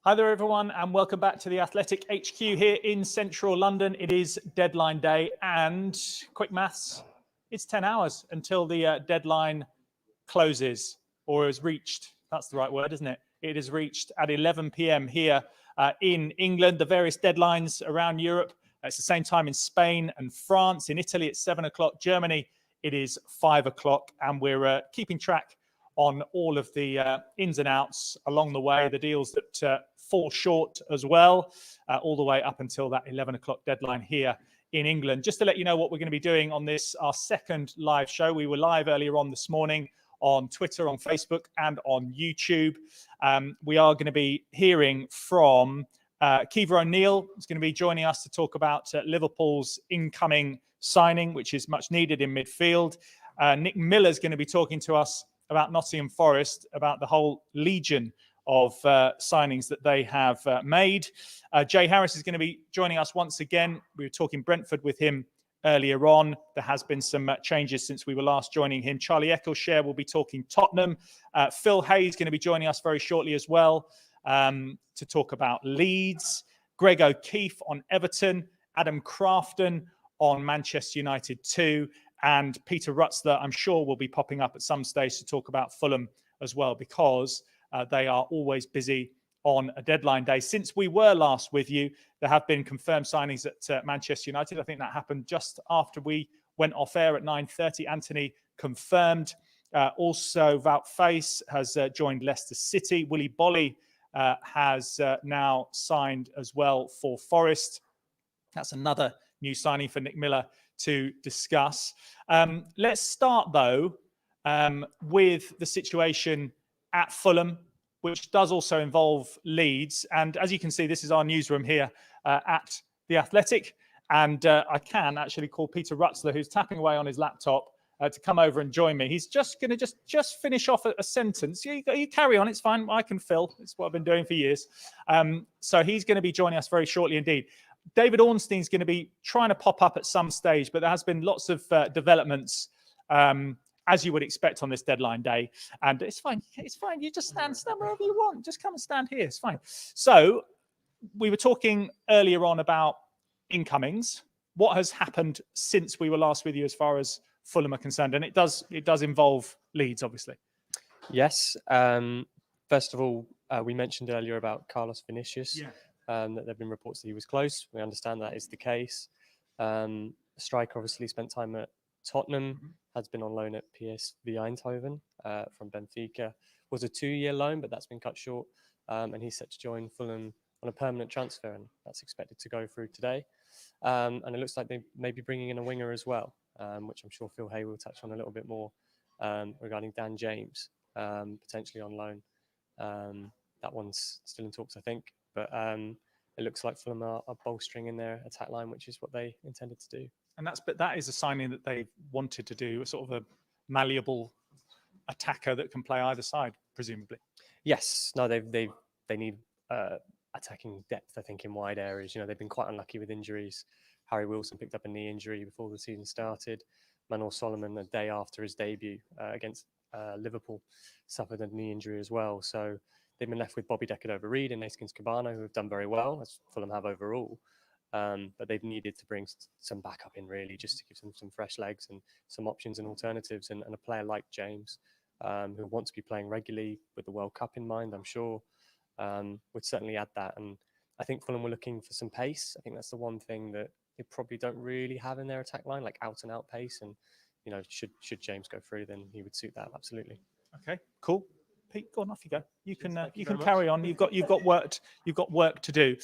Hi there, everyone, and welcome back to the Athletic HQ here in central London. It is deadline day, and quick maths, it's 10 hours until the deadline closes or is reached. That's the right word, isn't it? It is reached at 11 p.m. here in England. The various deadlines around Europe, it's the same time in Spain and France. In Italy, it's 7 o'clock. Germany, it is 5 o'clock, and we're keeping track on all of the ins and outs along the way, the deals that fall short as well, all the way up until that 11 o'clock deadline here in England. Just to let you know what we're going to be doing on this, our second live show. We were live earlier on this morning on Twitter, on Facebook, and on YouTube. We are going to be hearing from Kiva O'Neill, who's going to be joining us to talk about Liverpool's incoming signing, which is much needed in midfield. Nick Miller's going to be talking to us about Nottingham Forest, about the whole legion of signings that they have made. Jay Harris is going to be joining us once again. We were talking Brentford with him earlier on. There has been some changes since we were last joining him. Charlie Eccleshare will be talking Tottenham. Phil Hay is going to be joining us very shortly as well to talk about Leeds. Greg O'Keefe on Everton. Adam Crafton on Manchester United 2. And Peter Rutzler, I'm sure, will be popping up at some stage to talk about Fulham as well, because they are always busy on a deadline day. Since we were last with you, there have been confirmed signings at Manchester United. I think that happened just after we went off air at 9:30. Anthony confirmed. Also, Wout Faes has joined Leicester City. Willy Bolly has now signed as well for Forest. That's another new signing for Nick Miller to discuss. Let's start, though, with the situation at Fulham, which does also involve Leeds. And as you can see, this is our newsroom here at The Athletic. And I can actually call Peter Rutzler, who's tapping away on his laptop, to come over and join me. He's just going to just finish off a sentence. You carry on. It's fine. I can fill. It's what I've been doing for years. So he's going to be joining us very shortly indeed. David Ornstein's going to be trying to pop up at some stage, but there has been lots of developments, as you would expect on this deadline day. And it's fine. It's fine. You just stand wherever you want. Just come and stand here. It's fine. So we were talking earlier on about incomings. What has happened since we were last with you as far as Fulham are concerned? And it does involve Leeds, obviously. Yes. First of all, we mentioned earlier about Carlos Vinicius. Yeah. That there have been reports that he was close. We understand that is the case. The striker obviously spent time at Tottenham, has been on loan at PSV Eindhoven from Benfica. Was a 2-year loan, but that's been cut short. And he's set to join Fulham on a permanent transfer, and that's expected to go through today. And it looks like they may be bringing in a winger as well, which I'm sure Phil Hay will touch on a little bit more regarding Dan James, potentially on loan. That one's still in talks, I think. But it looks like Fulham are bolstering in their attack line, which is what they intended to do. And that is a signing that they wanted to do, a sort of a malleable attacker that can play either side, presumably. Yes. No, they need attacking depth, I think, in wide areas. You know, they've been quite unlucky with injuries. Harry Wilson picked up a knee injury before the season started. Manor Solomon, a day after his debut against Liverpool, suffered a knee injury as well. So they've been left with Bobby Decordova-Reid and Neeskens Cabano, who have done very well, as Fulham have overall. But they've needed to bring some backup in, really, just to give them some fresh legs and some options and alternatives. And a player like James, who wants to be playing regularly with the World Cup in mind, I'm sure, would certainly add that. And I think Fulham were looking for some pace. I think that's the one thing that they probably don't really have in their attack line, like out-and-out pace. And, you know, should James go through, then he would suit that, absolutely. Okay, cool. Pete, go on, off you go. You can carry on. You've got work to do.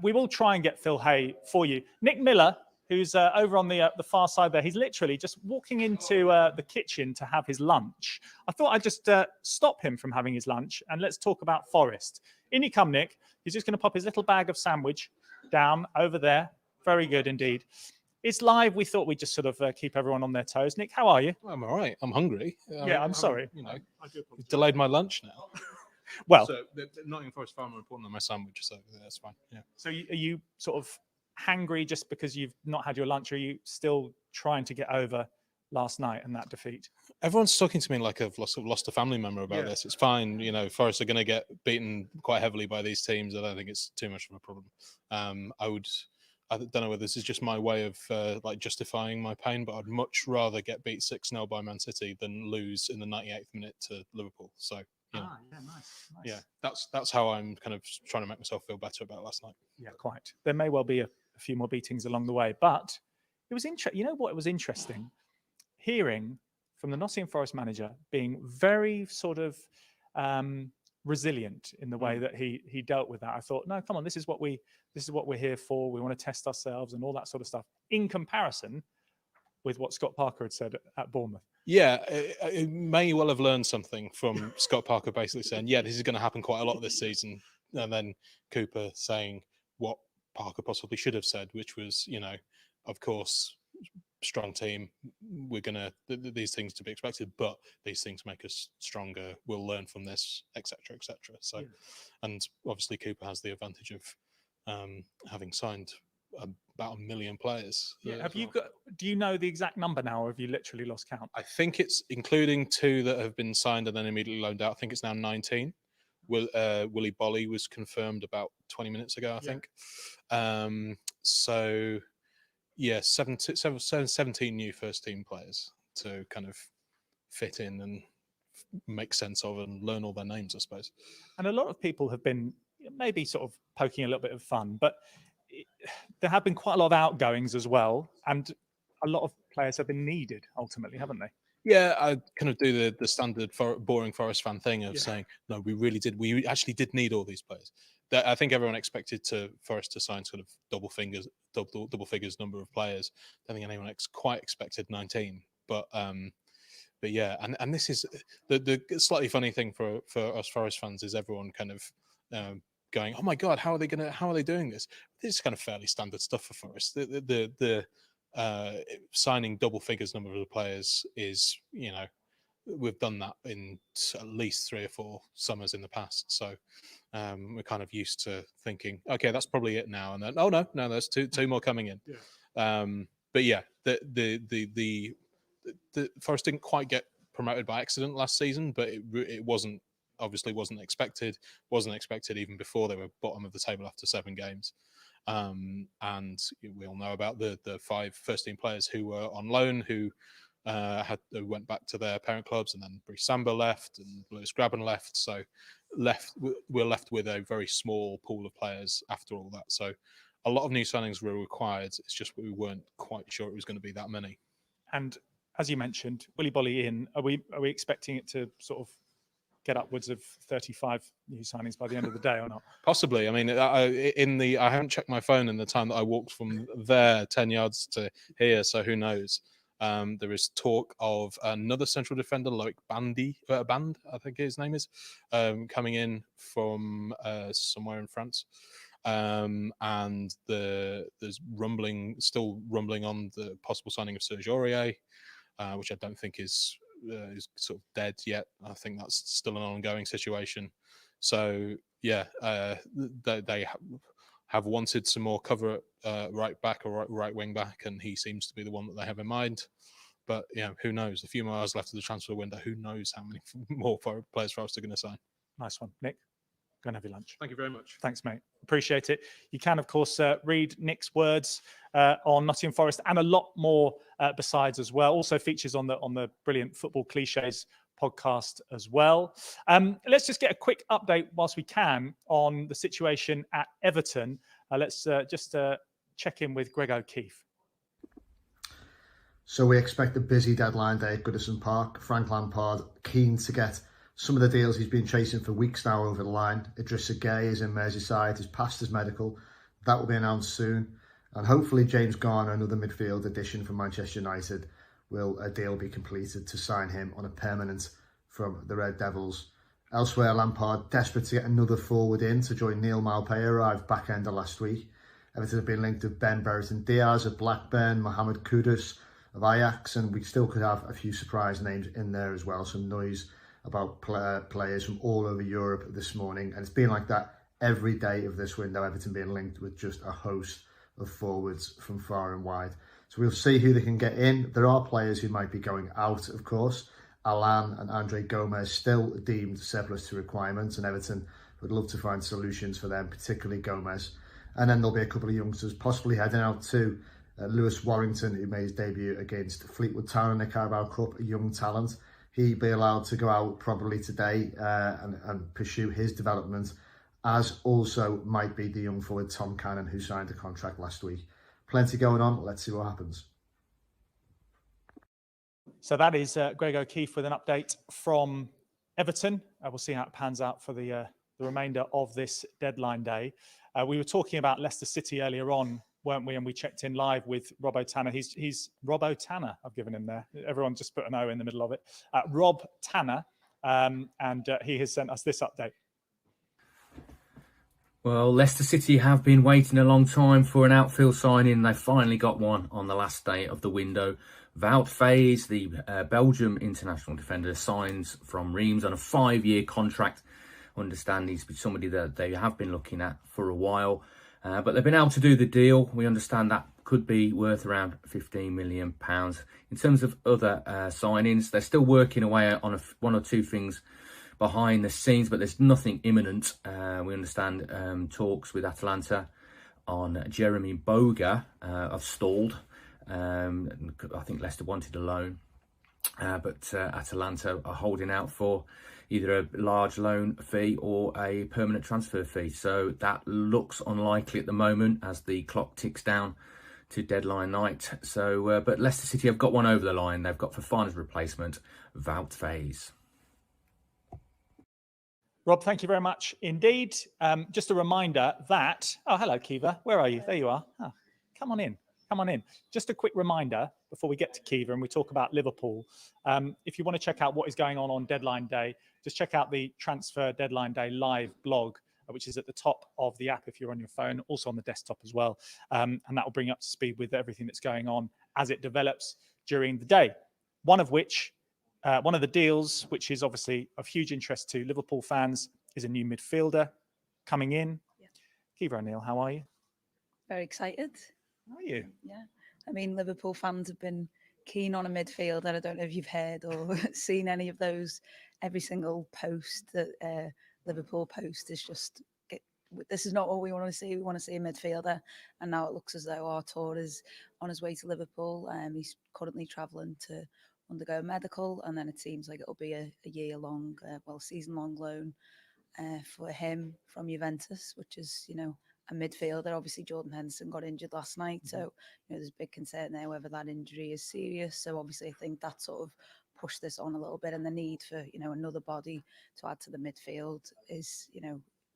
We will try and get Phil Hay for you. Nick Miller, who's over on the far side there, he's literally just walking into the kitchen to have his lunch. I thought I'd just stop him from having his lunch and let's talk about Forest. In you come, Nick. He's just going to pop his little bag of sandwich down over there. Very good indeed. It's live. We thought we'd just sort of keep everyone on their toes. Nick, how are you? I'm all right. I'm hungry. I'm sorry. You know, you've delayed my lunch now. Well, so the Nottingham Forest far more important than my sandwich, so that's fine. Yeah. So are you sort of hangry just because you've not had your lunch, or are you still trying to get over last night and that defeat? Everyone's talking to me like I've lost a family member about Yeah. this. It's fine. Forest are going to get beaten quite heavily by these teams. I don't think it's too much of a problem. I don't know whether this is just my way of justifying my pain, but I'd much rather get beat 6-0 by Man City than lose in the 98th minute to Liverpool. So, yeah, nice. yeah, that's how I'm kind of trying to make myself feel better about last night. Yeah, quite. There may well be a few more beatings along the way, but it was interesting. You know what? It was interesting hearing from the Nottingham Forest manager being very sort of resilient in the way that he dealt with that. I thought, no, come on, this is what we're here for. We want to test ourselves and all that sort of stuff. In comparison with what Scott Parker had said at Bournemouth. Yeah, it may well have learned something from Scott Parker basically saying, yeah, this is going to happen quite a lot this season. And then Cooper saying what Parker possibly should have said, which was, of course, strong team. We're going to, these things to be expected, but these things make us stronger. We'll learn from this, etc., etc. So, and obviously Cooper has the advantage of having signed about 1 million players. Yeah. Do you know the exact number now, or have you literally lost count? I think it's including 2 that have been signed and then immediately loaned out. I think it's now 19. Willy Bolly was confirmed about 20 minutes ago, I think. So, yeah, 17 new first team players to kind of fit in and make sense of and learn all their names, I suppose. And a lot of people have been maybe sort of poking a little bit of fun, but there have been quite a lot of outgoings as well, and a lot of players have been needed ultimately, haven't they? Yeah, I kind of do the standard boring Forest fan thing of saying, no, we actually did need all these players. I think everyone expected Forest to sign sort of double figures number of players. I don't think anyone quite expected 19, but yeah, and this is the slightly funny thing for us Forest fans is everyone kind of going, oh my God, how are they doing this? This is kind of fairly standard stuff for Forest. The signing double figures number of players is, we've done that in at least 3 or 4 summers in the past. So we're kind of used to thinking, okay, that's probably it now. And then, oh no, there's two more coming in. Yeah. But yeah, the Forest didn't quite get promoted by accident last season, but it wasn't expected. Wasn't expected even before they were bottom of the table after 7 games. And we all know about the 5 first team players who were on loan who went back to their parent clubs, and then Brice Samba left and Lewis Graben left. So we're left with a very small pool of players after all that. So a lot of new signings were required. It's just we weren't quite sure it was going to be that many. And as you mentioned, Willy Bolly in. Are we expecting it to sort of get upwards of 35 new signings by the end of the day or not? Possibly. I mean, I haven't checked my phone in the time that I walked from there 10 yards to here, so who knows? There is talk of another central defender, Loic Band, I think his name is, coming in from somewhere in France. And there's still rumbling on the possible signing of Serge Aurier, which I don't think is sort of dead yet. I think that's still an ongoing situation. So yeah, they have wanted some more cover at right back or right wing back, and he seems to be the one that they have in mind. But who knows? A few more hours left of the transfer window. Who knows how many more players Forest are going to sign? Nice one, Nick. Go and have your lunch. Thank you very much. Thanks, mate. Appreciate it. You can, of course, read Nick's words on Nottingham Forest and a lot more besides as well. Also features on the Brilliant Football Cliches podcast as well. Let's just get a quick update whilst we can on the situation at Everton. Let's just check in with Greg O'Keefe. So we expect a busy deadline day at Goodison Park. Frank Lampard keen to get some of the deals he's been chasing for weeks now over the line. Idrissa Gueye is in Merseyside, has passed his medical. That will be announced soon. And hopefully James Garner, another midfield addition from Manchester United, a deal be completed to sign him on a permanent from the Red Devils. Elsewhere, Lampard desperate to get another forward in to join Neil Maupay, arrived back end of last week. Everton have been linked with Ben Brereton Diaz of Blackburn, Mohamed Kudus of Ajax, and we still could have a few surprise names in there as well. Some noise about players from all over Europe this morning, and it's been like that every day of this window. Everton being linked with just a host of forwards from far and wide. So we'll see who they can get in. There are players who might be going out, of course. Alan and Andre Gomez still deemed surplus to requirements, and Everton would love to find solutions for them, particularly Gomez. And then there'll be a couple of youngsters possibly heading out too. Lewis Warrington, who made his debut against Fleetwood Town in the Carabao Cup, a young talent. He'd be allowed to go out probably today and pursue his development, as also might be the young forward Tom Cannon, who signed a contract last week. Plenty going on. Let's see what happens. So that is Greg O'Keefe with an update from Everton. We'll see how it pans out for the remainder of this deadline day. We were talking about Leicester City earlier on, weren't we? And we checked in live with Robbo Tanner. He's Robbo Tanner, I've given him there. Everyone just put an O in the middle of it. Rob Tanner, and he has sent us this update. Well, Leicester City have been waiting a long time for an outfield signing. They finally got one on the last day of the window. Wout Faes, the Belgium international defender, signs from Reims on a 5-year contract. Understand he's somebody that they have been looking at for a while, but they've been able to do the deal. We understand that could be worth around £15 million. In terms of other signings, they're still working away on one or two things behind the scenes, but there's nothing imminent. We understand talks with Atalanta on Jeremy Boga have stalled. I think Leicester wanted a loan, but Atalanta are holding out for either a large loan fee or a permanent transfer fee. So that looks unlikely at the moment as the clock ticks down to deadline night. So, but Leicester City have got one over the line. They've got Fofana's replacement, Wout Faes. Rob, thank you very much indeed. Just a reminder that, oh, hello, Kiva. Where are you? There you are. Oh, come on in. Come on in. Just a quick reminder before we get to Kiva and we talk about Liverpool. If you want to check out what is going on deadline day, just check out the Transfer Deadline Day live blog, which is at the top of the app if you're on your phone, also on the desktop as well. And that will bring you up to speed with everything that's going on as it develops during the day. One of the deals, which is obviously of huge interest to Liverpool fans, is a new midfielder coming in. Yeah. Kiva O'Neill, how are you? Very excited. How are you? Yeah. I mean, Liverpool fans have been keen on a midfielder. I don't know if you've heard or seen any of those. Every single post that Liverpool post is just, this is not what we want to see. We want to see a midfielder. And now it looks as though Artur is on his way to Liverpool. He's currently travelling to undergo medical. And then it seems like it'll be a year-long, season-long loan for him from Juventus, which is, a midfielder. Obviously, Jordan Henderson got injured last night, so there's a big concern there whether that injury is serious. So obviously, I think that sort of pushed this on a little bit, and the need for another body to add to the midfield is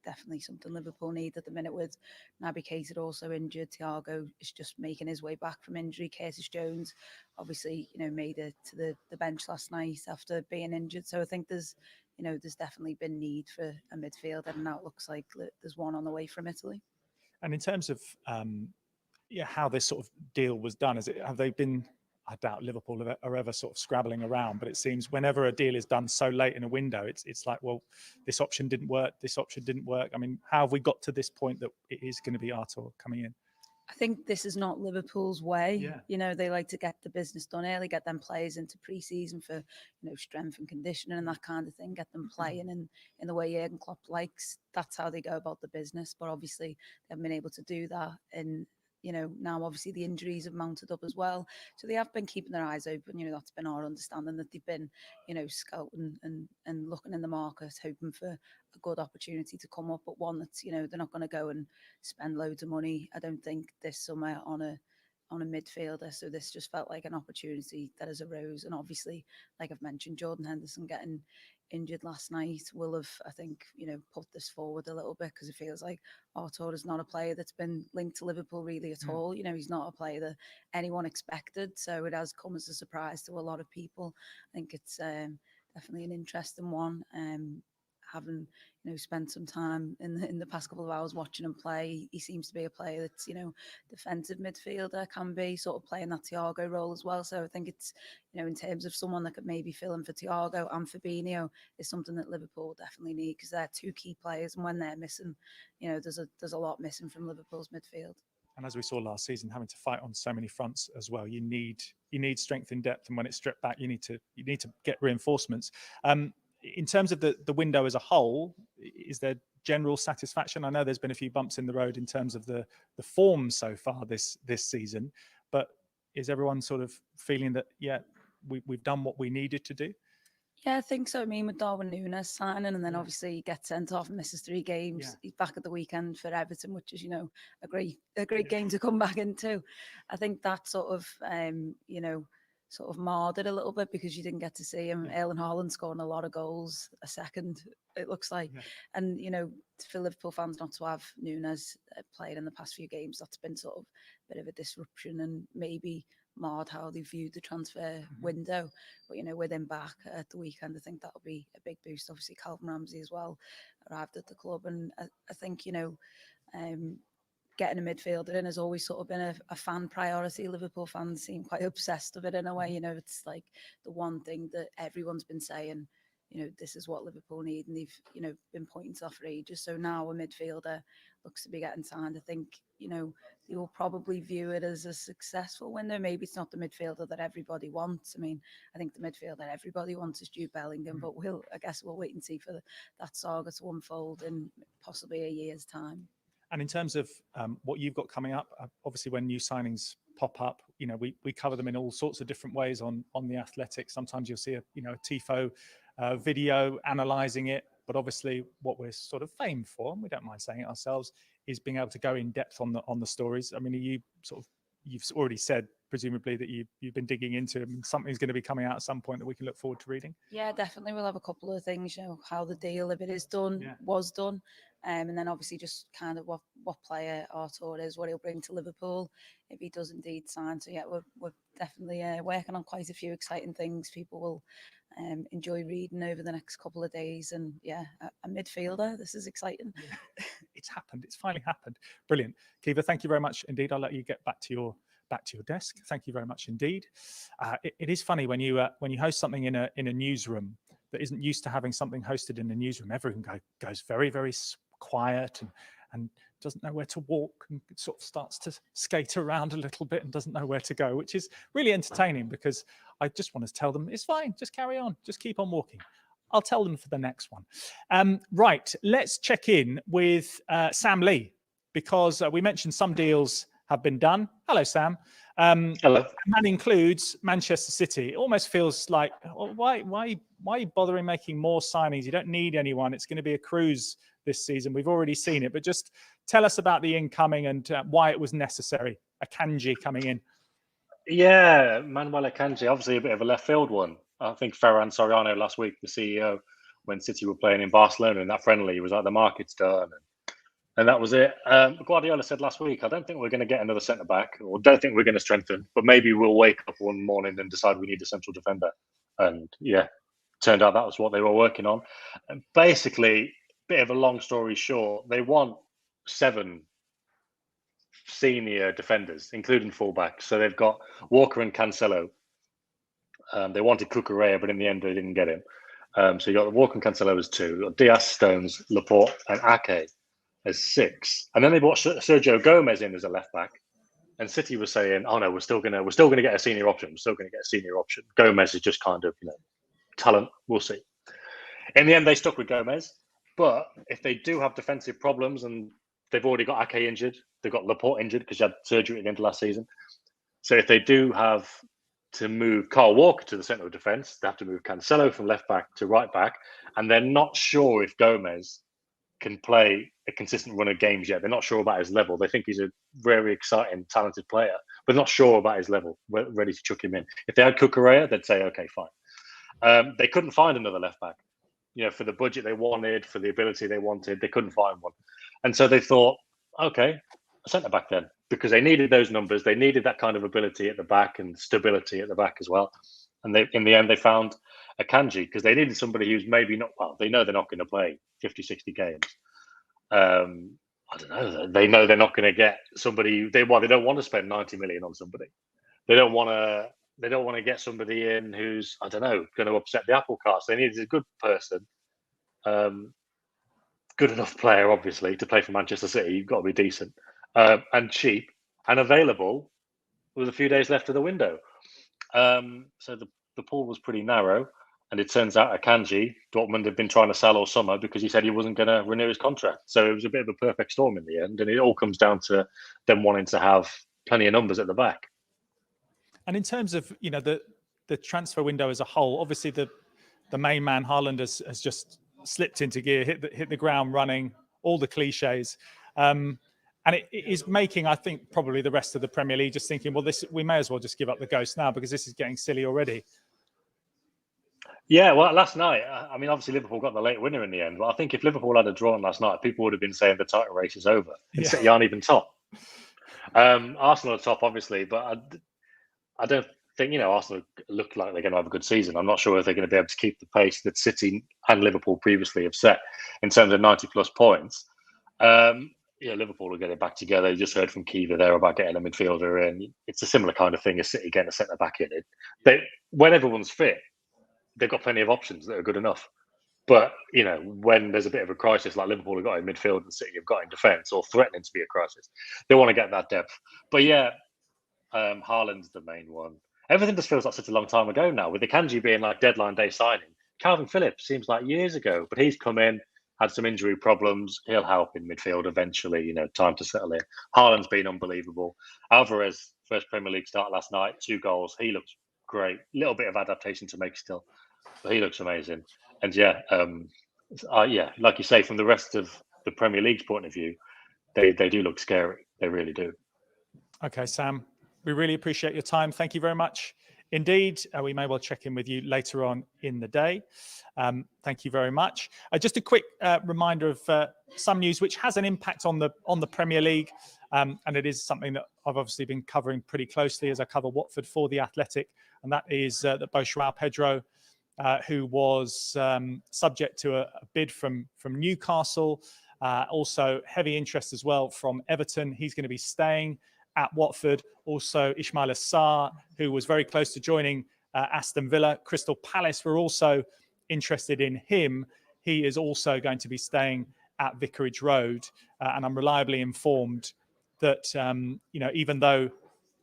definitely something Liverpool need at the minute. With Naby Keita also injured, Thiago is just making his way back from injury. Curtis Jones obviously made it to the bench last night after being injured. So I think there's definitely been need for a midfielder, and now it looks like there's one on the way from Italy. And in terms of how this sort of deal was done, have they been? I doubt Liverpool are ever sort of scrabbling around, but it seems whenever a deal is done so late in a window, it's like, well, this option didn't work. This option didn't work. I mean, how have we got to this point that it is going to be Artur coming in? I think this is not Liverpool's way. Yeah. They like to get the business done early, get them players into pre-season for, strength and conditioning and that kind of thing, get them playing in the way Jurgen Klopp likes. That's how they go about the business. But obviously, they haven't been able to do that. And, now obviously the injuries have mounted up as well. So they have been keeping their eyes open. That's been our understanding, that they've been, scouting and looking in the market, hoping for a good opportunity to come up, but one that's, they're not going to go and spend loads of money, I don't think, this summer on a midfielder. So this just felt like an opportunity that has arose. And obviously, like I've mentioned, Jordan Henderson getting injured last night will have, I think, put this forward a little bit, because it feels like Artur is not a player that's been linked to Liverpool really at all. He's not a player that anyone expected. So it has come as a surprise to a lot of people. I think it's definitely an interesting one. Having spent some time in the past couple of hours watching him play, he seems to be a player that's defensive midfielder, can be sort of playing that Thiago role as well. So I think it's in terms of someone that could maybe fill in for Thiago and Fabinho is something that Liverpool definitely need, because they're two key players, and when they're missing, there's a lot missing from Liverpool's midfield. And as we saw last season, having to fight on so many fronts as well, you need strength in depth, and when it's stripped back, you need to get reinforcements. In terms of the window as a whole, is there general satisfaction? I know there's been a few bumps in the road in terms of the form so far this season, but is everyone sort of feeling that we've done what we needed to do? Yeah, I think so. I mean, with Darwin Núñez signing, and then obviously he gets sent off and misses 3 games. Yeah. He's back at the weekend for Everton, which is, a great game to come back into. I think that sort of, sort of marred it a little bit because you didn't get to see him. Erling Haaland scoring a lot of goals a second, it looks like. Yeah. And, for Liverpool fans not to have Núñez played in the past few games, that's been sort of a bit of a disruption and maybe marred how they viewed the transfer window. But, with him back at the weekend, I think that'll be a big boost. Obviously, Calvin Ramsey as well arrived at the club. And I think, getting a midfielder in has always sort of been a fan priority. Liverpool fans seem quite obsessed with it in a way. It's like the one thing that everyone's been saying, this is what Liverpool need. And they've, been pointing to that for ages. So now a midfielder looks to be getting signed. I think, they will probably view it as a successful window. Maybe it's not the midfielder that everybody wants. I mean, I think the midfielder everybody wants is Jude Bellingham, but I guess we'll wait and see for that saga to unfold in possibly a year's time. And in terms of what you've got coming up, obviously when new signings pop up, we cover them in all sorts of different ways on The Athletic. Sometimes you'll see a TIFO video analysing it, but obviously what we're sort of famed for, and we don't mind saying it ourselves, is being able to go in depth on the stories. I mean, you've already said presumably that you've been digging into them, and something's going to be coming out at some point that we can look forward to reading. Yeah, definitely. We'll have a couple of things, how the deal, if it is done, was done. And then obviously just kind of what player Artur is, what he'll bring to Liverpool if he does indeed sign. So yeah, we're definitely working on quite a few exciting things. People will enjoy reading over the next couple of days. And yeah, a midfielder, this is exciting. Yeah. It's happened. It's finally happened. Brilliant. Kiva, thank you very much indeed. I'll let you get back to your desk. Thank you very much indeed. It is funny when you host something in a newsroom that isn't used to having something hosted in a newsroom. Everyone goes very, very quiet and doesn't know where to walk, and sort of starts to skate around a little bit and doesn't know where to go, which is really entertaining because I just want to tell them it's fine, just carry on, just keep on walking. I'll tell them for the next one. Right, let's check in with Sam Lee, because we mentioned some deals have been done. Hello, Sam. Hello. And that includes Manchester City. It almost feels like, why are you bothering making more signings? You don't need anyone. It's going to be a cruise this season. We've already seen it. But just tell us about the incoming and why it was necessary. Akanji coming in. Yeah, Manuel Akanji, obviously a bit of a left field one. I think Ferran Soriano last week, the CEO, when City were playing in Barcelona in that friendly, he was like, the market's done. And that was it. Guardiola said last week, I don't think we're going to get another centre-back, or don't think we're going to strengthen, but maybe we'll wake up one morning and decide we need a central defender. And yeah, turned out that was what they were working on. And basically, bit of a long story short, they want 7 senior defenders, including fullbacks. So they've got Walker and Cancelo. They wanted Cucurella, but in the end, they didn't get him. So you got Walker and Cancelo as 2. You got Diaz, Stones, Laporte, and Ake as 6. And then they brought Sergio Gomez in as a left back. And City was saying, "Oh no, we're still gonna get a senior option. We're still gonna get a senior option. Gomez is just kind of talent. We'll see." In the end, they stuck with Gomez. But if they do have defensive problems, and they've already got Ake injured, they've got Laporte injured because he had surgery at the end of last season. So if they do have to move Kyle Walker to the centre of defence, they have to move Cancelo from left back to right back, and they're not sure if Gomez can play a consistent run of games yet. They're not sure about his level. They think he's a very exciting, talented player, but not sure about his level. We're ready to chuck him in. If they had Cucurella, they'd say, okay, fine. They couldn't find another left back. For the budget they wanted, for the ability they wanted, they couldn't find one. And so they thought, okay, a centre back then, because they needed those numbers. They needed that kind of ability at the back and stability at the back as well. And in the end, they found Akanji because they needed somebody who's maybe not, well, they know they're not going to play 50, 60 games. I don't know. They know they're not going to get somebody. They don't want to spend 90 million on somebody. They don't want to get somebody in who's, I don't know, going to upset the apple cart. So they needed a good person, good enough player, obviously, to play for Manchester City. You've got to be decent and cheap. and available with a few days left of the window. So the pool was pretty narrow, and it turns out Akanji, Dortmund had been trying to sell all summer because he said he wasn't going to renew his contract. So it was a bit of a perfect storm in the end, and it all comes down to them wanting to have plenty of numbers at the back. And in terms of the transfer window as a whole, obviously the main man Haaland has just slipped into gear, hit the ground running, all the cliches, and it is making, I think, probably the rest of the Premier League just thinking, well, we may as well just give up the ghost now because this is getting silly already. Yeah, well, last night, I mean, obviously Liverpool got the late winner in the end, but I think if Liverpool had a drawn last night, people would have been saying the title race is over. You aren't even top. Arsenal are top, obviously, but I don't think, Arsenal look like they're going to have a good season. I'm not sure if they're going to be able to keep the pace that City and Liverpool previously have set in terms of 90-plus points. Liverpool will get it back together. You just heard from Kiva there about getting a midfielder in. It's a similar kind of thing as City getting a centre-back in it. When everyone's fit, they've got plenty of options that are good enough. But, when there's a bit of a crisis like Liverpool have got in midfield and City have got in defence, or threatening to be a crisis, they want to get that depth. But Haaland's the main one. Everything just feels like such a long time ago now, with the Akanji being like deadline day signing. Calvin Phillips seems like years ago, but he's come in, had some injury problems. He'll help in midfield eventually, time to settle in. Haaland's been unbelievable. Alvarez, first Premier League start last night, 2 goals. He looks great. Little bit of adaptation to make still, but he looks amazing. And like you say, from the rest of the Premier League's point of view, they do look scary. They really do. Okay, Sam, we really appreciate your time. Thank you very much indeed. We may well check in with you later on in the day. Thank you very much. Just a quick reminder of some news which has an impact on the Premier League, and it is something that I've obviously been covering pretty closely as I cover Watford for The Athletic, and that is that both João Pedro, who was subject to a bid from Newcastle, also heavy interest as well from Everton. He's going to be staying at Watford. Also Ismaila Sarr, who was very close to joining Aston Villa. Crystal Palace were also interested in him. He is also going to be staying at Vicarage Road, and I'm reliably informed that even though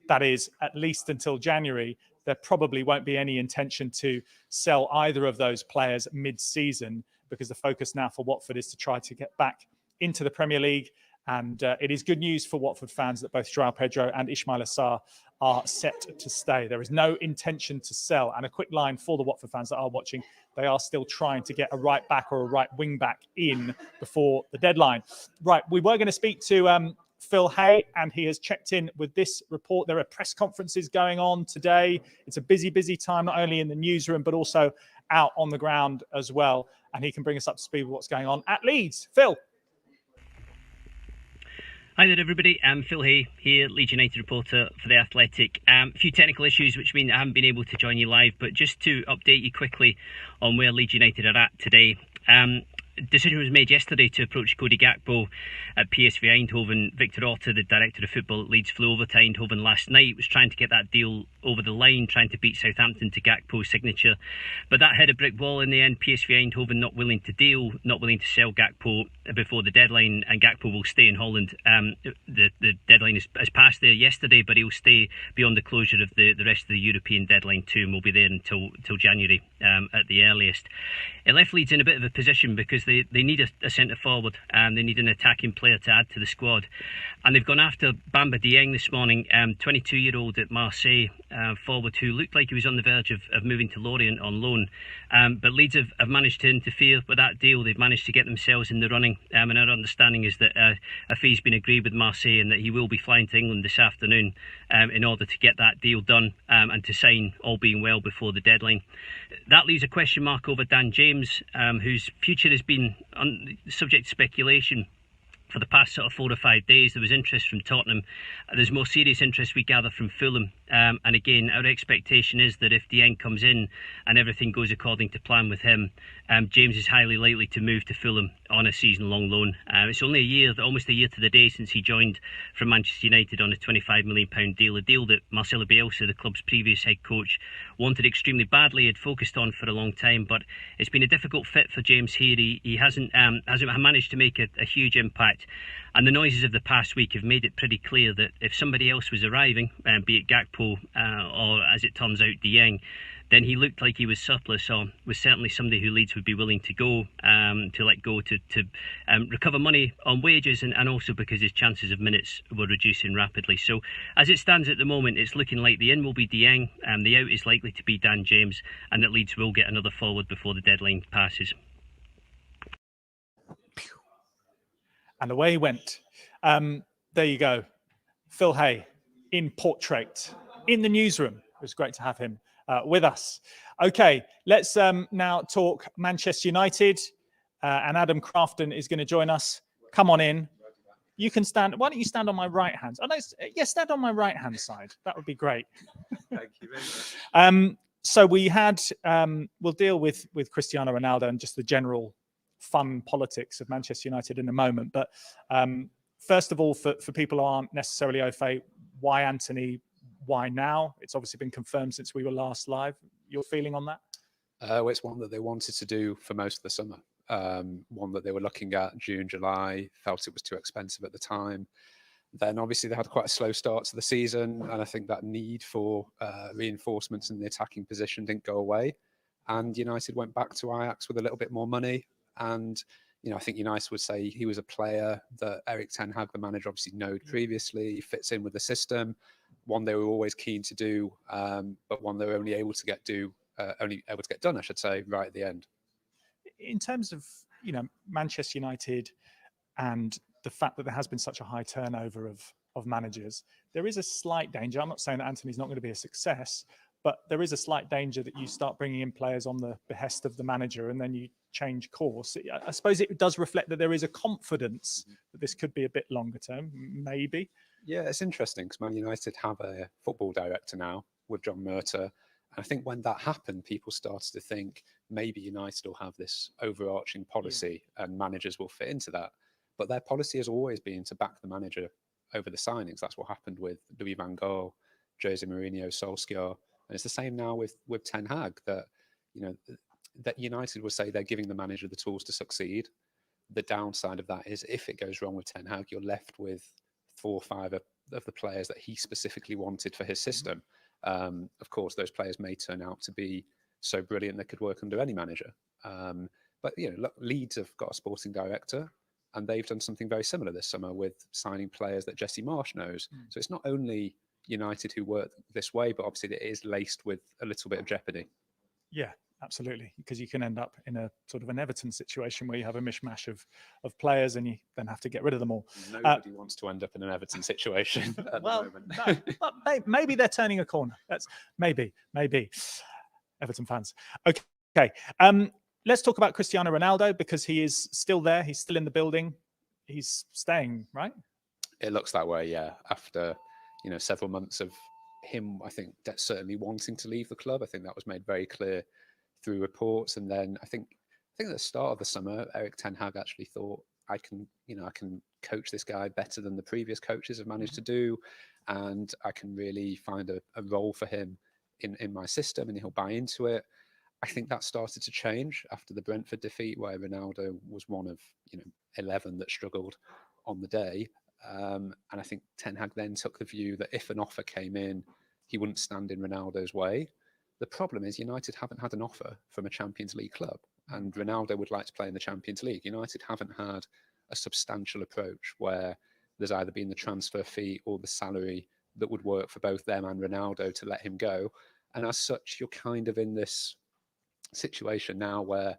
that is at least until January, there probably won't be any intention to sell either of those players mid-season, because the focus now for Watford is to try to get back into the Premier League. And it is good news for Watford fans that both João Pedro and Ismaila Sarr are set to stay. There is no intention to sell. And a quick line for the Watford fans that are watching: they are still trying to get a right back or a right wing back in before the deadline. Right, we were going to speak to Phil Hay, and he has checked in with this report. There are press conferences going on today. It's a busy, busy time, not only in the newsroom, but also out on the ground as well. And he can bring us up to speed with what's going on at Leeds. Phil. Hi there, everybody. I'm Phil Hay here, Leeds United reporter for The Athletic. A few technical issues which mean I haven't been able to join you live, but just to update you quickly on where Leeds United are at today. Decision was made yesterday to approach Cody Gakpo at PSV Eindhoven. Victor Orta, the director of football at Leeds, flew over to Eindhoven last night, was trying to get that deal over the line, trying to beat Southampton to Gakpo's signature. But that hit a brick wall in the end. PSV Eindhoven not willing to deal, not willing to sell Gakpo before the deadline, and Gakpo will stay in Holland. The deadline has passed there yesterday, but he'll stay beyond the closure of the rest of the European deadline too, and will be there until January at the earliest. It left Leeds in a bit of a position because they need a centre forward, and they need an attacking player to add to the squad, and they've gone after Bamba Dieng this morning, 22-year-old at Marseille forward, who looked like he was on the verge of moving to Lorient on loan, but Leeds have managed to interfere with that deal. They've managed to get themselves in the running, and our understanding is that a fee's been agreed with Marseille and that he will be flying to England this afternoon in order to get that deal done and to sign, all being well, before the deadline. That leaves a question mark over Dan James, whose future has been subject to speculation for the past sort of 4 or 5 days. There was interest from Tottenham. There's more serious interest, we gather, from Fulham. And again, our expectation is that if Dieng comes in and everything goes according to plan with him, James is highly likely to move to Fulham on a season-long loan. It's only almost a year to the day since he joined from Manchester United on a £25 million deal, a deal that Marcelo Bielsa, the club's previous head coach, wanted extremely badly, had focused on for a long time. But it's been a difficult fit for James here. He hasn't managed to make a huge impact project. And the noises of the past week have made it pretty clear that if somebody else was arriving, be it Gakpo or, as it turns out, Dieng, then he looked like he was surplus, or was certainly somebody who Leeds would be willing to go, to let go to recover money on wages, and also because his chances of minutes were reducing rapidly. So as it stands at the moment, it's looking like the in will be Dieng, the out is likely to be Dan James, and that Leeds will get another forward before the deadline passes. And away he went. There you go. Phil Hay in portrait, in the newsroom. It was great to have him with us. Okay, let's now talk Manchester United. And Adam Crafton is going to join us. Come on in. You can stand. Why don't you stand on my right hand? Oh, no, yeah, stand on my right hand side. That would be great. Thank you very much. So we had, we'll deal with Cristiano Ronaldo and just the general fun politics of Manchester United in a moment. But first of all, for people who aren't necessarily au fait, why Anthony? Why now? It's obviously been confirmed since we were last live. Your feeling on that? Well, it's one that they wanted to do for most of the summer. One that they were looking at June, July, felt it was too expensive at the time. Then obviously they had quite a slow start to the season, and I think that need for reinforcements in the attacking position didn't go away. And United went back to Ajax with a little bit more money. And I think United would say he was a player that Erik ten Hag, the manager, obviously knowed previously. He fits in with the system. One they were always keen to do, but one they were only able to get done, I should say, right at the end. In terms of Manchester United and the fact that there has been such a high turnover of managers, there is a slight danger. I'm not saying that Anthony's not going to be a success, but there is a slight danger that you start bringing in players on the behest of the manager and then you change course. I suppose it does reflect that there is a confidence that this could be a bit longer term, maybe. Yeah, it's interesting because Man United have a football director now with John Murtough. And I think when that happened, people started to think maybe United will have this overarching policy and managers will fit into that. But their policy has always been to back the manager over the signings. That's what happened with Louis van Gaal, Jose Mourinho, Solskjaer. And it's the same now with Ten Hag, that that United will say they're giving the manager the tools to succeed. The downside of that is if it goes wrong with Ten Hag, you're left with 4 or 5 of the players that he specifically wanted for his system. Of course, those players may turn out to be so brilliant they could work under any manager. But look, Leeds have got a sporting director, and they've done something very similar this summer with signing players that Jesse Marsch knows. So it's not only United who work this way, but obviously it is laced with a little bit of jeopardy. Yeah, absolutely, because you can end up in a sort of an Everton situation where you have a mishmash of players and you then have to get rid of them all. Nobody wants to end up in an Everton situation at the moment. No, but maybe they're turning a corner. That's maybe Everton fans. Okay. Let's talk about Cristiano Ronaldo, because he is still there. He's still in the building. He's staying, right? It looks that way, yeah. After several months of him, I think, certainly wanting to leave the club. I think that was made very clear through reports. And then I think at the start of the summer, Erik ten Hag actually thought, I can coach this guy better than the previous coaches have managed to do, and I can really find a role for him in my system, and he'll buy into it. I think that started to change after the Brentford defeat, where Ronaldo was one of 11 that struggled on the day. And I think Ten Hag then took the view that if an offer came in, he wouldn't stand in Ronaldo's way. The problem is United haven't had an offer from a Champions League club, and Ronaldo would like to play in the Champions League. United haven't had a substantial approach where there's either been the transfer fee or the salary that would work for both them and Ronaldo to let him go. And as such, you're kind of in this situation now where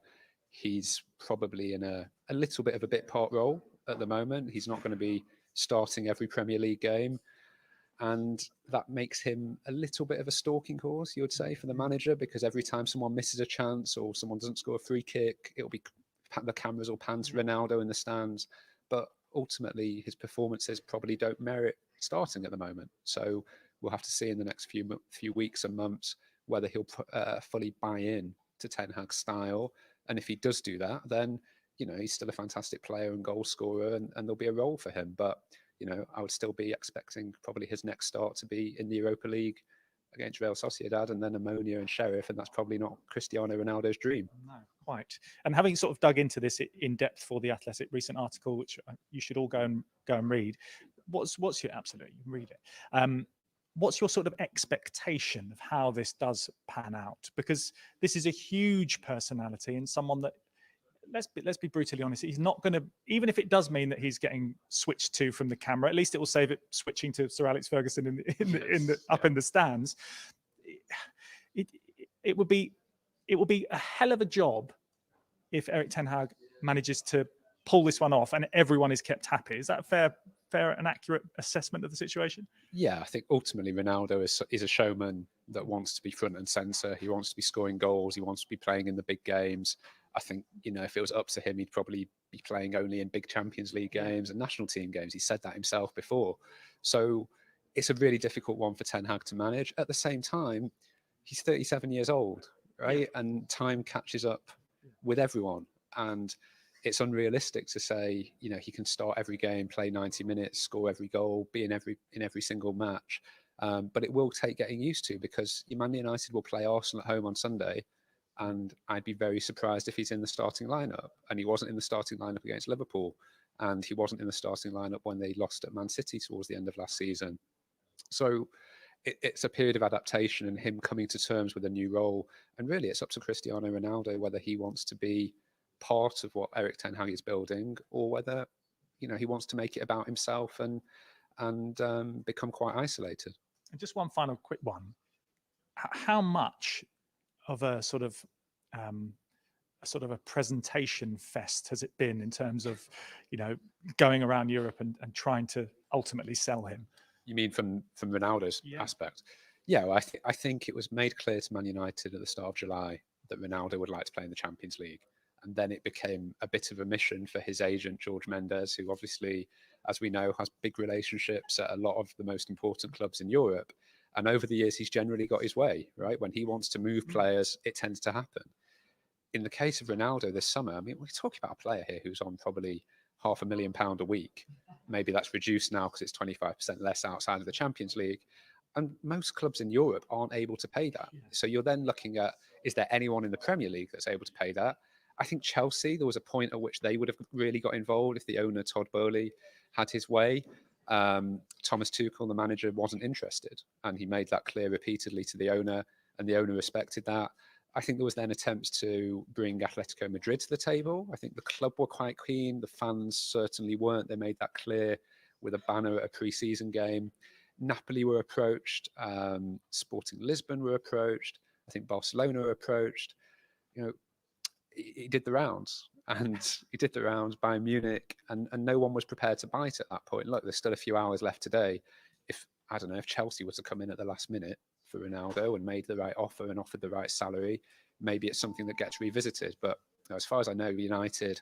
he's probably in a little bit of a bit part role at the moment. He's not going to be starting every Premier League game, and that makes him a little bit of a stalking horse, you would say, for the manager, because every time someone misses a chance or someone doesn't score a free kick, the cameras will pan to Ronaldo in the stands. But ultimately his performances probably don't merit starting at the moment, so we'll have to see in the next few weeks and months whether he'll fully buy in to Ten Hag's style. And if he does do that, then he's still a fantastic player and goal scorer, and there'll be a role for him. But I would still be expecting probably his next start to be in the Europa League, against Real Sociedad, and then ammonia and Sheriff, and that's probably not Cristiano Ronaldo's dream. No, quite. And having sort of dug into this in depth for the Athletic recent article, which you should all go and read, what's your absolutely, you can read it. What's your sort of expectation of how this does pan out? Because this is a huge personality and someone that, let's be brutally honest, he's not going to, even if it does mean that he's getting switched to from the camera, at least it will save it switching to Sir Alex Ferguson up in the stands. It would be a hell of a job if Erik ten Hag manages to pull this one off and everyone is kept happy. Is that a fair and accurate assessment of the situation? Yeah, I think ultimately Ronaldo is a showman that wants to be front and centre. He wants to be scoring goals. He wants to be playing in the big games. I think, if it was up to him, he'd probably be playing only in big Champions League games and national team games. He said that himself before. So it's a really difficult one for Ten Hag to manage. At the same time, he's 37 years old, right? Yeah. And time catches up with everyone. And it's unrealistic to say, he can start every game, play 90 minutes, score every goal, be in every single match. But it will take getting used to, because Man United will play Arsenal at home on Sunday. And I'd be very surprised if he's in the starting lineup. And he wasn't in the starting lineup against Liverpool. And he wasn't in the starting lineup when they lost at Man City towards the end of last season. So it's a period of adaptation and him coming to terms with a new role. And really, it's up to Cristiano Ronaldo whether he wants to be part of what Erik ten Hag is building, or whether he wants to make it about himself and become quite isolated. And just one final quick one: how much of a sort of a presentation fest has it been in terms of going around Europe and trying to ultimately sell him? You mean from Ronaldo's aspect? Yeah, well, I think it was made clear to Man United at the start of July that Ronaldo would like to play in the Champions League. And then it became a bit of a mission for his agent, George Mendes, who obviously, as we know, has big relationships at a lot of the most important clubs in Europe. And over the years, he's generally got his way, right? When he wants to move players, it tends to happen. In the case of Ronaldo this summer, I mean, we're talking about a player here who's on probably £500,000 a week. Maybe that's reduced now because it's 25% less outside of the Champions League. And most clubs in Europe aren't able to pay that. So you're then looking at, is there anyone in the Premier League that's able to pay that? I think Chelsea, there was a point at which they would have really got involved if the owner, Todd Boehly, had his way. Thomas Tuchel, the manager, wasn't interested. And he made that clear repeatedly to the owner, and the owner respected that. I think there was then attempts to bring Atletico Madrid to the table. I think the club were quite keen. The fans certainly weren't. They made that clear with a banner at a pre-season game. Napoli were approached. Sporting Lisbon were approached. I think Barcelona were approached. He did the rounds, and he did the rounds by Munich, and no one was prepared to bite at that point. Look, there's still a few hours left today. If Chelsea were to come in at the last minute for Ronaldo and made the right offer and offered the right salary, maybe it's something that gets revisited. But as far as I know, United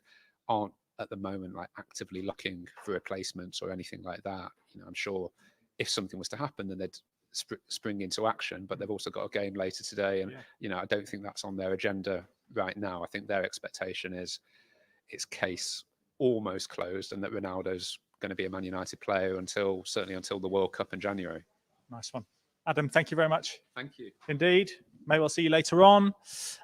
aren't at the moment actively looking for replacements or anything like that. I'm sure if something was to happen, then they'd spring into action. But they've also got a game later today, and I don't think that's on their agenda right now. I think their expectation is its case almost closed, and that Ronaldo's going to be a Man United player certainly until the World Cup in January. Nice one. Adam, thank you very much. Thank you. Indeed. May well see you later on.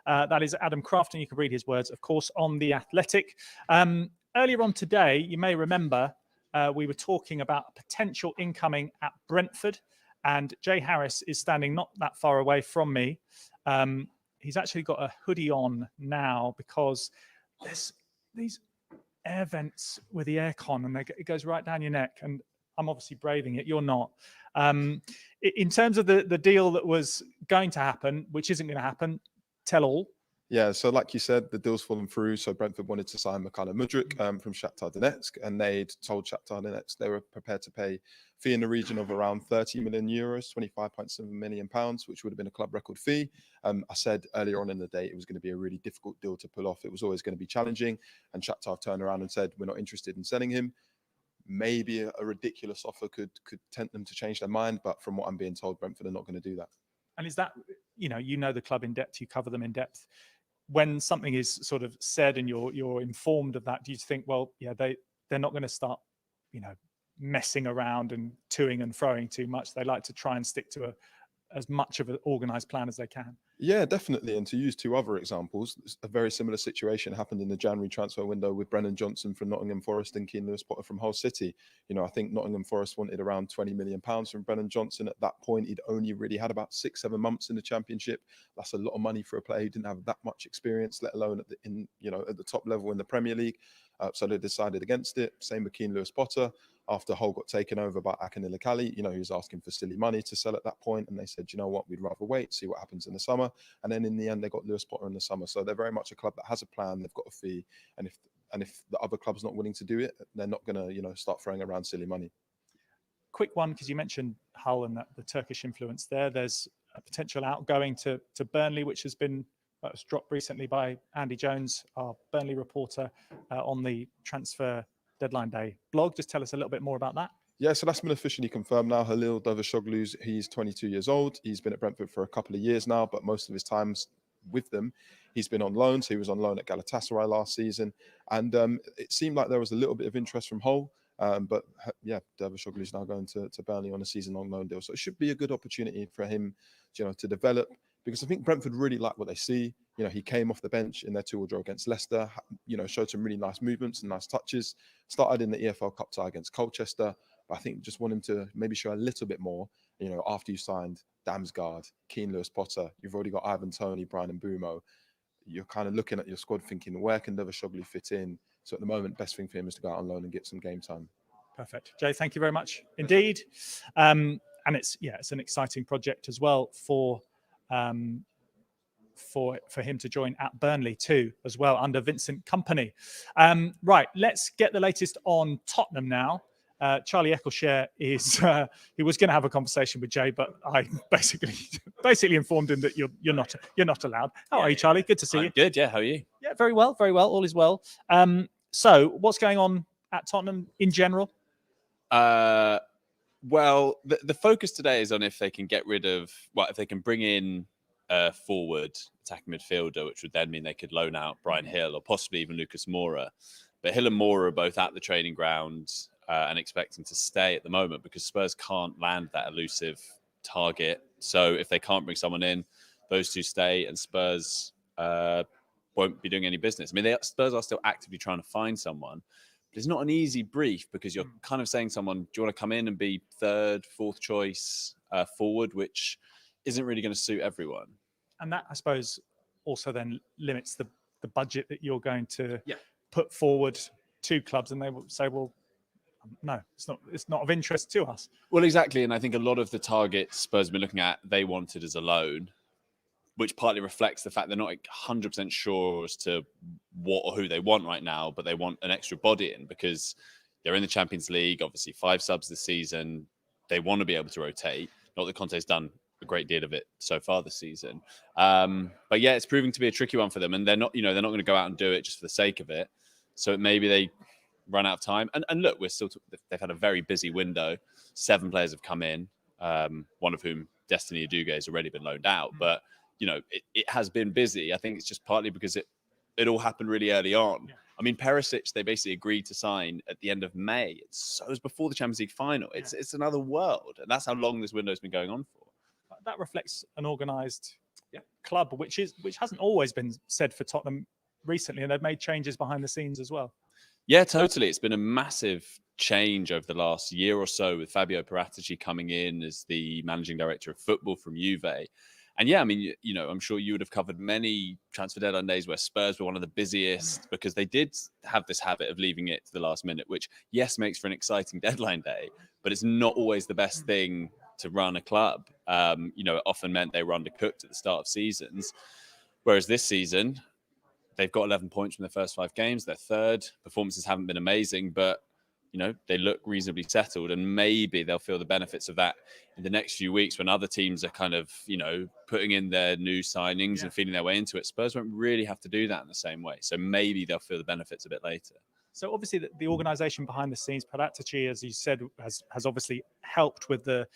That is Adam Croft, and you can read his words, of course, on The Athletic. Earlier on today, you may remember we were talking about potential incoming at Brentford, and Jay Harris is standing not that far away from me. He's actually got a hoodie on now because there's these air vents with the aircon, and it goes right down your neck. And I'm obviously braving it. You're not. In terms of the deal that was going to happen, which isn't going to happen, tell all. Yeah, so like you said, the deal's fallen through. So Brentford wanted to sign Mykhailo Mudryk from Shakhtar Donetsk, and they'd told Shakhtar Donetsk they were prepared to pay a fee in the region of around 30 million euros, 25.7 million pounds, which would have been a club record fee. I said earlier on in the day it was going to be a really difficult deal to pull off. It was always going to be challenging, and Shakhtar turned around and said, we're not interested in selling him. Maybe a ridiculous offer could tempt them to change their mind, but from what I'm being told, Brentford are not going to do that. And is that, you know the club in depth, you cover them in depth. When something is sort of said and you're informed of that, do you think, well, yeah, they're not going to start, messing around and toing and froing too much? They like to try and stick to as much of an organised plan as they can. Yeah, definitely. And to use two other examples, a very similar situation happened in the January transfer window with Brennan Johnson from Nottingham Forest and Keane Lewis Potter from Hull City. You know, I think Nottingham Forest wanted around £20 million from Brennan Johnson. At that point, he'd only really had about 6-7 months in the Championship. That's a lot of money for a player who didn't have that much experience, let alone at the top level in the Premier League. So they decided against it. Same with Keane Lewis Potter. After Hull got taken over by Akinele Kali, he was asking for silly money to sell at that point, and they said, you know what, we'd rather wait, see what happens in the summer. And then in the end, they got Lewis Potter in the summer. So they're very much a club that has a plan. They've got a fee, and if the other club's not willing to do it, they're not going to start throwing around silly money. Quick one, because you mentioned Hull and the Turkish influence there. There's a potential outgoing to Burnley, which was dropped recently by Andy Jones, our Burnley reporter, on the transfer deadline day blog. Just tell us a little bit more about that. Yeah, so that's been officially confirmed now. Halil Davutoglu, he's 22 years old. He's been at Brentford for a couple of years now, but most of his times with them, he's been on loan. So he was on loan at Galatasaray last season. And it seemed like there was a little bit of interest from Hull. But yeah, Davutoglu is now going to Burnley on a season-long loan deal. So it should be a good opportunity for him, to develop, because I think Brentford really like what they see. He came off the bench in their 2-2 draw against Leicester, showed some really nice movements and nice touches, started in the EFL Cup tie against Colchester. But I think just want him to maybe show a little bit more, after you signed Damsgaard, Keane Lewis Potter, you've already got Ivan Toney, Brian Mbeumo. You're kind of looking at your squad thinking, where can Davutoglu fit in? So at the moment, best thing for him is to go out on loan and get some game time. Perfect. Jay, thank you very much indeed. And it's an exciting project as well for him to join at Burnley too, as well, under Vincent Kompany. Right, let's get the latest on Tottenham now. Charlie Eccleshare is he was going to have a conversation with Jay, but I basically informed him that you're not allowed. How are you, Charlie? Good to see you. Good, yeah. How are you? Yeah, very well. All is well. So what's going on at Tottenham in general? Well, the focus today is on if they can if they can bring in a forward attacking midfielder, which would then mean they could loan out Brian Hill or possibly even Lucas Moura. But Hill and Moura are both at the training ground and expecting to stay at the moment because Spurs can't land that elusive target. So if they can't bring someone in, those two stay and Spurs won't be doing any business. I mean, Spurs are still actively trying to find someone. But it's not an easy brief because you're kind of saying someone, do you want to come in and be third, fourth choice forward, which isn't really going to suit everyone. And that, I suppose, also then limits the budget that you're going to put forward to clubs, and they will say, well, no, it's not of interest to us. Well, exactly. And I think a lot of the targets Spurs have been looking at, they wanted as a loan, which partly reflects the fact they're not 100% sure as to what or who they want right now, but they want an extra body in because they're in the Champions League, obviously 5 subs this season. They want to be able to rotate. Not that Conte's done a great deal of it so far this season. But yeah, it's proving to be a tricky one for them. And they're not going to go out and do it just for the sake of it. So maybe they run out of time. And look, they've had a very busy window. 7 players have come in, one of whom, Destiny Aduga, has already been loaned out. But, it has been busy. I think it's just partly because it all happened really early on. Yeah. I mean, Perisic, they basically agreed to sign at the end of May. So it was before the Champions League final. It's another world. And that's how long this window's been going on for. That reflects an organised club, which hasn't always been said for Tottenham recently. And they've made changes behind the scenes as well. Yeah, totally. It's been a massive change over the last year or so with Fabio Paratici coming in as the managing director of football from Juve. And yeah, I mean, I'm sure you would have covered many transfer deadline days where Spurs were one of the busiest because they did have this habit of leaving it to the last minute, which, yes, makes for an exciting deadline day, but it's not always the best thing to run a club. It often meant they were undercooked at the start of seasons. Whereas this season, they've got 11 points from their first 5 games. They're third. Performances haven't been amazing, but they look reasonably settled, and maybe they'll feel the benefits of that in the next few weeks when other teams are kind of, putting in their new signings and feeding their way into it. Spurs won't really have to do that in the same way. So maybe they'll feel the benefits a bit later. So obviously the organisation behind the scenes, Paratici, as you said, has obviously helped with the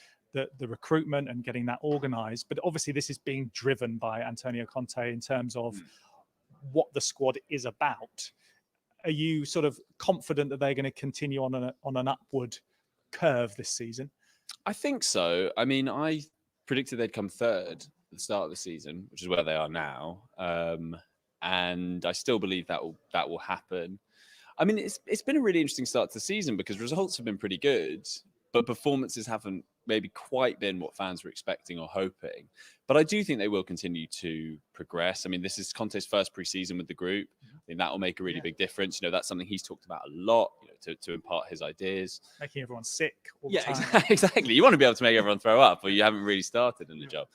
recruitment and getting that organised. But obviously this is being driven by Antonio Conte in terms of what the squad is about. Are you sort of confident that they're going to continue on an upward curve this season? I think so. I mean, I predicted they'd come third at the start of the season, which is where they are now. And I still believe that will happen. I mean, it's been a really interesting start to the season because results have been pretty good, but performances haven't maybe quite been what fans were expecting or hoping. But I do think they will continue to progress. I mean, this is Conte's first pre-season with the group. I think that will make a really big difference. That's something he's talked about a lot, to impart his ideas. Making everyone sick all the time. Exactly. You want to be able to make everyone throw up, or you haven't really started in the job.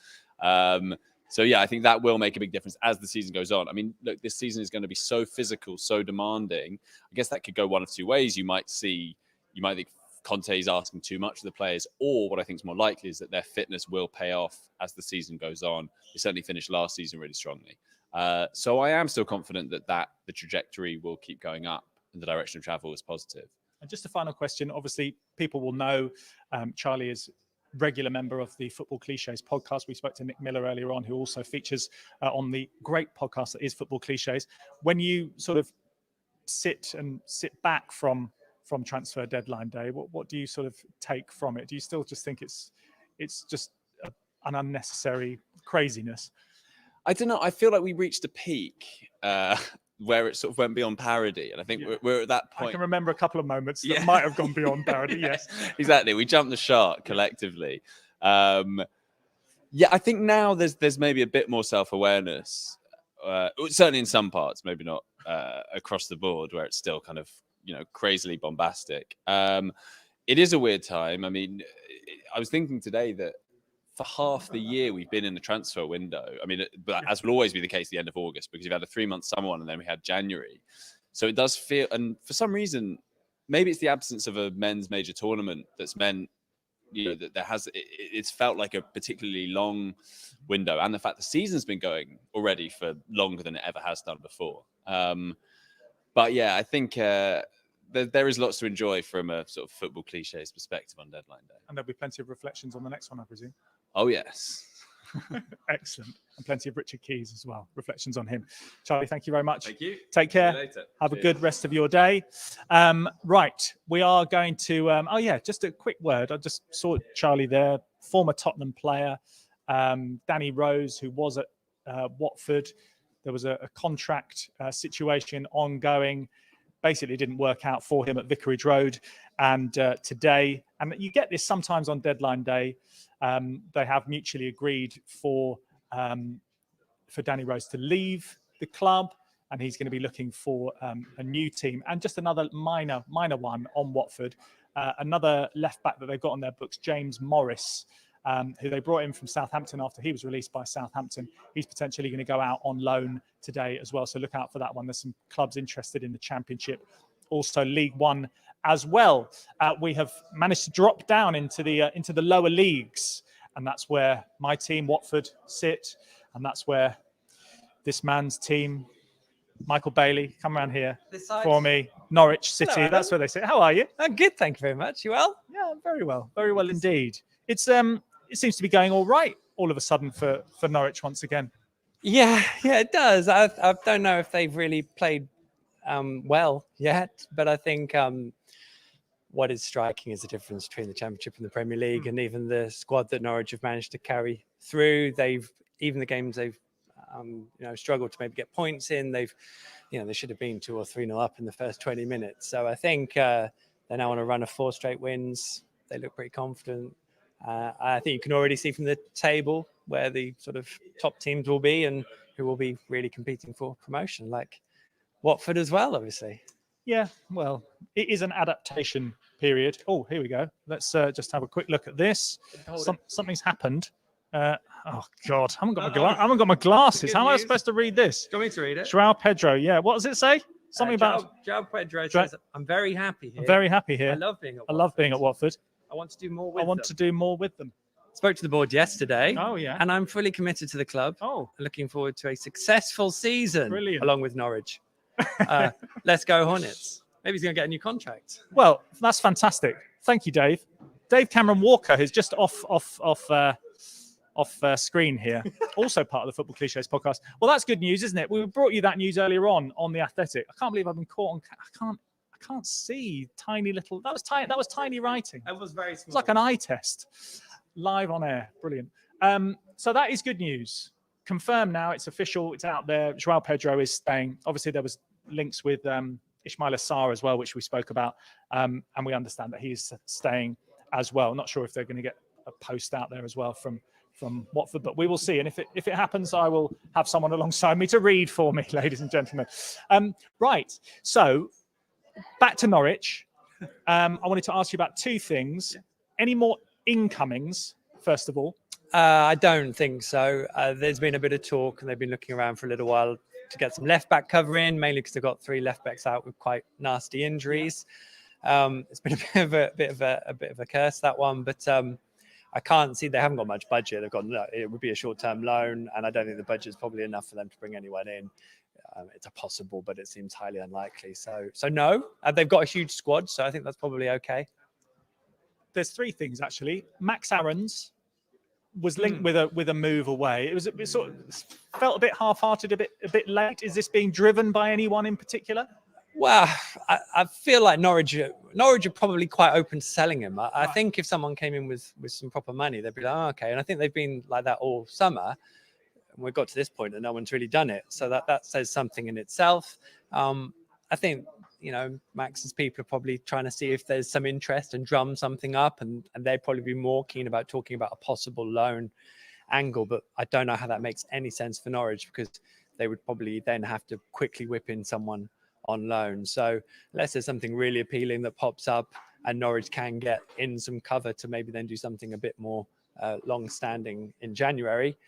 So yeah, I think that will make a big difference as the season goes on. I mean, look, this season is going to be so physical, so demanding. I guess that could go one of two ways. You might think Conte is asking too much of the players, or what I think is more likely is that their fitness will pay off as the season goes on. They certainly finished last season really strongly. So I am still confident that the trajectory will keep going up and the direction of travel is positive. And just a final question. Obviously, people will know Charlie is regular member of the Football Cliches podcast. We spoke to Nick Miller earlier on, who also features on the great podcast that is Football Cliches. When you sort of sit back from transfer deadline day, what do you sort of take from it? Do you still just think it's just an unnecessary craziness? I don't know. I feel like we reached a peak where it sort of went beyond parody. And I think we're at that point. I can remember a couple of moments that might have gone beyond parody, yes. Exactly. We jumped the shark collectively. I think now there's maybe a bit more self-awareness, certainly in some parts, maybe not across the board, where it's still kind of, crazily bombastic. It is a weird time. I mean, I was thinking today that for half the year we've been in the transfer window. I mean, but as will always be the case at the end of August, because you've had a 3-month summer one and then we had January. So it does feel, and for some reason, maybe it's the absence of a men's major tournament that's meant, that it's felt like a particularly long window, and the fact the season's been going already for longer than it ever has done before. But yeah, I think there is lots to enjoy from a sort of Football Cliches perspective on deadline day. And there'll be plenty of reflections on the next one, I presume. Oh, yes. Excellent. And plenty of Richard Keys as well. Reflections on him. Charlie, thank you very much. Thank you. Take care. See you later. Have Cheers. a good rest of your day. Right. We are going to... just a quick word. I just saw Charlie there, former Tottenham player, Danny Rose, who was at Watford. There was a contract situation ongoing. Basically, it didn't work out for him at Vicarage Road. And today, and you get this sometimes on deadline day, they have mutually agreed for Danny Rose to leave the club, and he's going to be looking for a new team. And just another minor one on Watford, another left back that they've got on their books, James Morris, who they brought in from Southampton after he was released by Southampton. He's potentially going to go out on loan today as well. So look out for that one. There's some clubs interested in the Championship, also League One as well. We have managed to drop down into the lower leagues, and that's where my team, Watford, sit, and that's where this man's team, Michael Bailey, come around here for me. Norwich City, Hello, that's where they sit. How are you? I'm good, thank you very much. You well? Yeah, very well indeed. It seems to be going all right all of a sudden for Norwich once again. Yeah, it does. I don't know if they've really played well yet, but I think what is striking is the difference between the Championship and the Premier League, and even the squad that Norwich have managed to carry through. Even the games they've struggled to maybe get points in. They should have been 2 or 3-0 up in the first 20 minutes. So I think they're now on a run of 4 straight wins. They look pretty confident. I think you can already see from the table where the sort of top teams will be and who will be really competing for promotion, like Watford as well, obviously. Yeah, well, it is an adaptation period. Oh, here we go. Let's just have a quick look at this. Something's happened. Oh God, I haven't got my glasses. How am I supposed to read this? Do you want me to read it? João Pedro. Yeah, what does it say? Something about João Pedro says, "I'm very happy here. I'm very happy here. I love being at Watford. I love being at Watford. I want to do more with them. Spoke to the board yesterday. Oh, yeah. And I'm fully committed to the club. Oh. Looking forward to a successful season. Brilliant. Along with Norwich. Let's go Hornets. Maybe he's going to get a new contract. Well, that's fantastic. Thank you, Dave. Dave Cameron Walker is just off screen here. Also part of the Football Cliches podcast. Well, that's good news, isn't it? We brought you that news earlier on The Athletic. I can't believe I've been caught on... I can't see tiny little... That was tiny writing. That was very small. It's like an eye test. Live on air. Brilliant. So that is good news. Confirmed now. It's official. It's out there. Joao Pedro is staying. Obviously, there was links with Ismail Assar as well, which we spoke about. And we understand that he's staying as well. Not sure if they're going to get a post out there as well from Watford, but we will see. And if it happens, I will have someone alongside me to read for me, ladies and gentlemen. Right. So back to Norwich. I wanted to ask you about two things. Any more incomings, first of all? I don't think so. There's been a bit of talk, and they've been looking around for a little while to get some left back cover in, mainly because they've got 3 left backs out with quite nasty injuries. It's been a bit of a curse, that one, but I can't see, they haven't got much budget. They've got it would be a short-term loan, and I don't think the budget is probably enough for them to bring anyone in. It's a possible, but it seems highly unlikely. So no, they've got a huge squad, so I think that's probably okay. There's 3 things actually. Max Aarons was linked with a move away. It sort of felt a bit half-hearted, a bit late. Is this being driven by anyone in particular? Well, I feel like Norwich are probably quite open to selling him. I think if someone came in with some proper money, they'd be like, oh, okay. And I think they've been like that all summer. And we've got to this point and no one's really done it. So that says something in itself. I think, Max's people are probably trying to see if there's some interest and drum something up. And they'd probably be more keen about talking about a possible loan angle. But I don't know how that makes any sense for Norwich, because they would probably then have to quickly whip in someone on loan. So unless there's something really appealing that pops up and Norwich can get in some cover to maybe then do something a bit more long-standing in January.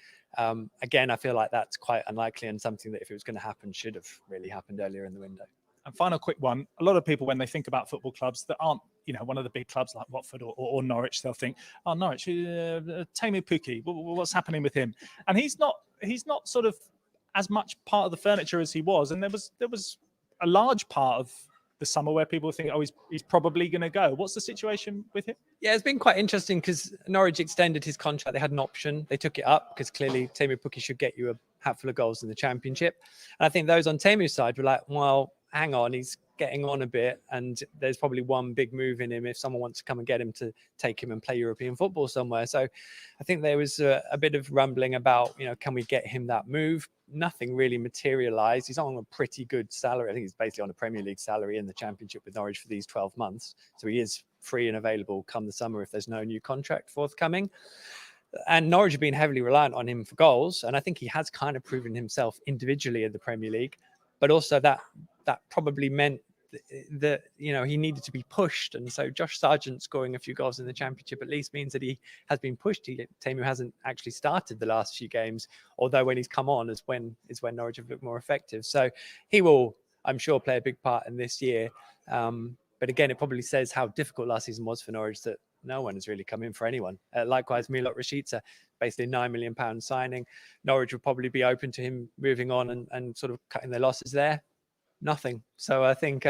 Again, I feel like that's quite unlikely, and something that if it was going to happen should have really happened earlier in the window. And final quick one. A lot of people, when they think about football clubs that aren't, one of the big clubs like Watford or Norwich, they'll think, oh, Norwich, Teemu Pukki, what's happening with him? And he's not sort of as much part of the furniture as he was. And there was a large part of the summer where people think, oh, he's probably going to go. What's the situation with him? Yeah, it's been quite interesting because Norwich extended his contract. They had an option. They took it up because clearly Teemu Pukki should get you a hatful of goals in the Championship. And I think those on Teemu's side were like, well, hang on, he's getting on a bit, and there's probably one big move in him if someone wants to come and get him to take him and play European football somewhere. So I think there was a bit of rumbling about, can we get him that move? Nothing really materialized. He's on a pretty good salary. I think he's basically on a Premier League salary in the Championship with Norwich for these 12 months. So he is free and available come the summer if there's no new contract forthcoming. And Norwich have been heavily reliant on him for goals. And I think he has kind of proven himself individually in the Premier League. But also that probably meant that, he needed to be pushed. And so Josh Sargent scoring a few goals in the Championship at least means that he has been pushed. Teemu hasn't actually started the last few games, although when he's come on is when Norwich have looked more effective. So he will, I'm sure, play a big part in this year. But again, it probably says how difficult last season was for Norwich that no one has really come in for anyone. Likewise, Milot Rashica, basically £9 million signing. Norwich would probably be open to him moving on and sort of cutting their losses there. Nothing. So I think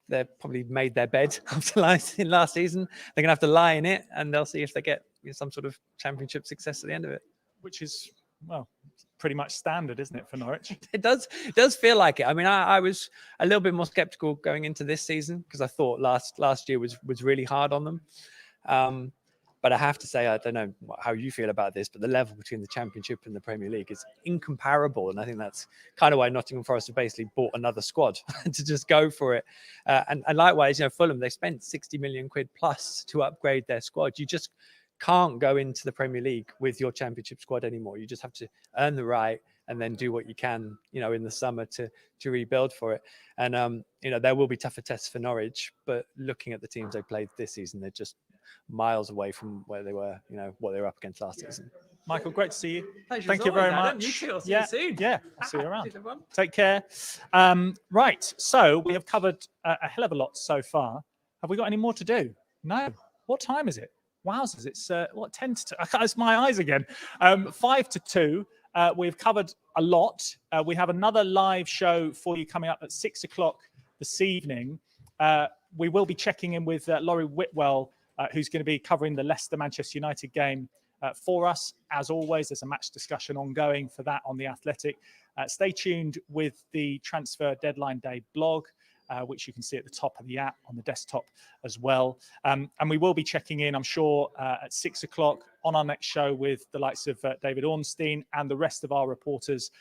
they've probably made their bed after last season. They're going to have to lie in it, and they'll see if they get some sort of Championship success at the end of it. Which is, well, pretty much standard, isn't it, for Norwich? It does feel like it. I mean, I was a little bit more sceptical going into this season because I thought last year was really hard on them. But I have to say, I don't know how you feel about this, but the level between the Championship and the Premier League is incomparable. And I think that's kind of why Nottingham Forest have basically bought another squad to just go for it. And likewise, Fulham, they spent 60 million quid plus to upgrade their squad. You just can't go into the Premier League with your Championship squad anymore. You just have to earn the right and then do what you can, in the summer to rebuild for it. And, there will be tougher tests for Norwich, but looking at the teams they played this season, they're just miles away from where they were, what they were up against last season. Michael, great to see you. Pleasure Thank you very Adam. much. You too. I'll see you soon. Yeah, I'll see you around. Take care. Right, so we have covered a hell of a lot so far. Have we got any more to do? No. What time is it? Wowzers, it's 10 to 2. I can't, it's my eyes again. 5 to 2. We've covered a lot. We have another live show for you coming up at 6 o'clock this evening. We will be checking in with Laurie Whitwell, who's going to be covering the Leicester-Manchester United game for us. As always, there's a match discussion ongoing for that on The Athletic. Stay tuned with the Transfer Deadline Day blog. which you can see at the top of the app on the desktop as well. And we will be checking in, I'm sure, at 6 o'clock on our next show with the likes of David Ornstein and the rest of our reporters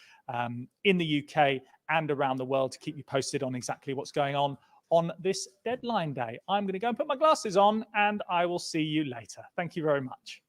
in the UK and around the world to keep you posted on exactly what's going on this deadline day. I'm going to go and put my glasses on, and I will see you later. Thank you very much.